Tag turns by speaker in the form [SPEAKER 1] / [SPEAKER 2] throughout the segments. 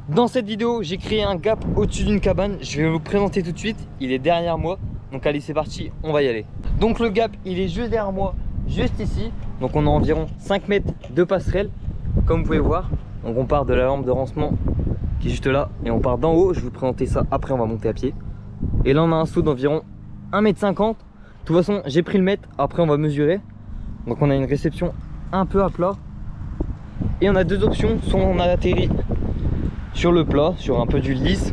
[SPEAKER 1] Dans cette vidéo, j'ai créé un gap au-dessus d'une cabane. Je vais vous présenter tout de suite. Il est derrière moi. Donc allez, c'est parti, on va y aller. Donc le gap, il est juste derrière moi, juste ici. Donc on a environ 5 mètres de passerelle, comme vous pouvez voir. Donc on part de la lampe de lancement qui est juste là. Et on part d'en haut, je vais vous présenter ça. Après, on va monter à pied. Et là, on a un saut d'environ 1,50 m. De toute façon, j'ai pris le mètre. Après, on va mesurer. Donc on a une réception un peu à plat. Et on a deux options. Soit on a atterri sur le plat, sur un peu du lisse,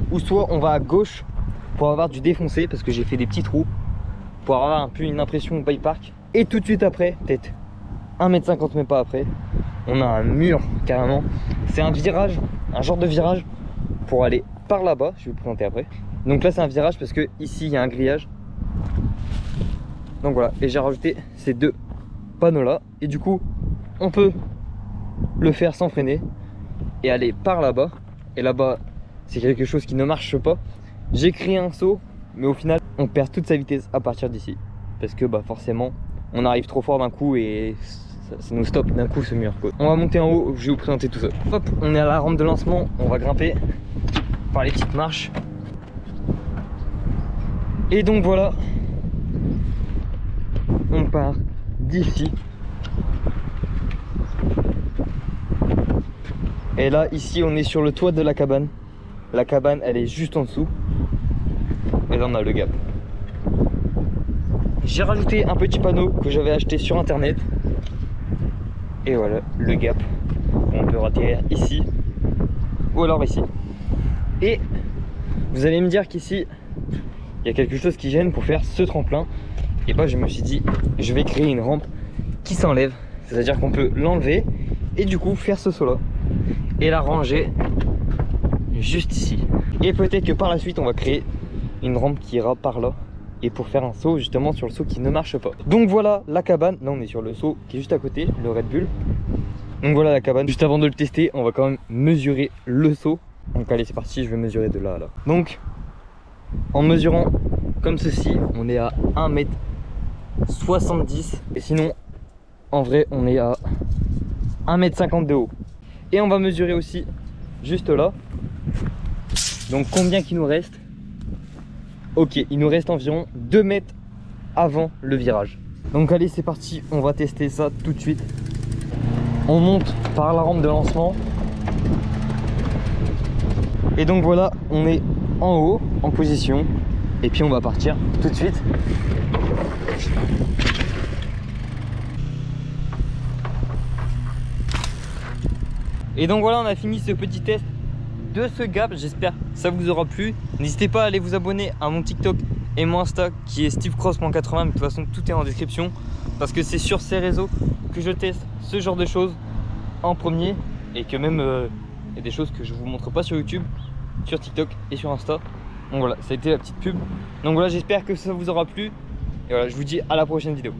[SPEAKER 1] ou soit on va à gauche pour avoir du défoncé, parce que j'ai fait des petits trous pour avoir un peu une impression bike park. Et tout de suite après, peut-être 1,50 m même pas après, on a un mur carrément. C'est un virage, un genre de virage pour aller par là-bas. Je vais vous présenter après. Donc là c'est un virage parce que ici il y a un grillage. Donc voilà, et j'ai rajouté ces deux panneaux là, et du coup on peut le faire sans freiner et aller par là-bas. Et là-bas c'est quelque chose qui ne marche pas. J'ai créé un saut, mais au final on perd toute sa vitesse à partir d'ici, parce que bah forcément on arrive trop fort d'un coup et ça nous stoppe d'un coup ce mur quoi. On va monter en haut, je vais vous présenter tout ça. Hop, on est à la rampe de lancement, on va grimper par les petites marches. Et donc voilà, on part d'ici. Et là, ici, on est sur le toit de la cabane. La cabane, elle est juste en dessous. Et là, on a le gap. J'ai rajouté un petit panneau que j'avais acheté sur internet. Et voilà, le gap. On peut atterrir ici. Ou alors ici. Et vous allez me dire qu'ici, il y a quelque chose qui gêne pour faire ce tremplin. Et bah, je me suis dit, je vais créer une rampe qui s'enlève. C'est-à-dire qu'on peut l'enlever et du coup faire ce saut là. Et la ranger juste ici. Et peut-être que par la suite on va créer une rampe qui ira par là, et pour faire un saut justement sur le saut qui ne marche pas. Donc voilà la cabane. Là on est sur le saut qui est juste à côté, le Red Bull. Donc voilà la cabane. Juste avant de le tester, on va quand même mesurer le saut. Donc allez, c'est parti, je vais mesurer de là à là. Donc en mesurant comme ceci, on est à 1,70 m. Et sinon en vrai on est à 1,50 m de haut. Et on va mesurer aussi juste là. Donc combien qu'il nous reste? Ok, il nous reste environ 2 mètres avant le virage. Donc allez, c'est parti, on va tester ça tout de suite. On monte par la rampe de lancement. Et donc voilà, on est en haut, en position. Et puis on va partir tout de suite. Et donc voilà, on a fini ce petit test de ce gap. J'espère que ça vous aura plu. N'hésitez pas à aller vous abonner à mon TikTok et mon Insta qui est stevecross.80. Mais de toute façon, tout est en description, parce que c'est sur ces réseaux que je teste ce genre de choses en premier. Et que même il y a des choses que je vous montre pas sur YouTube, sur TikTok et sur Insta. Donc voilà, ça a été la petite pub. Donc voilà, j'espère que ça vous aura plu. Et voilà, je vous dis à la prochaine vidéo.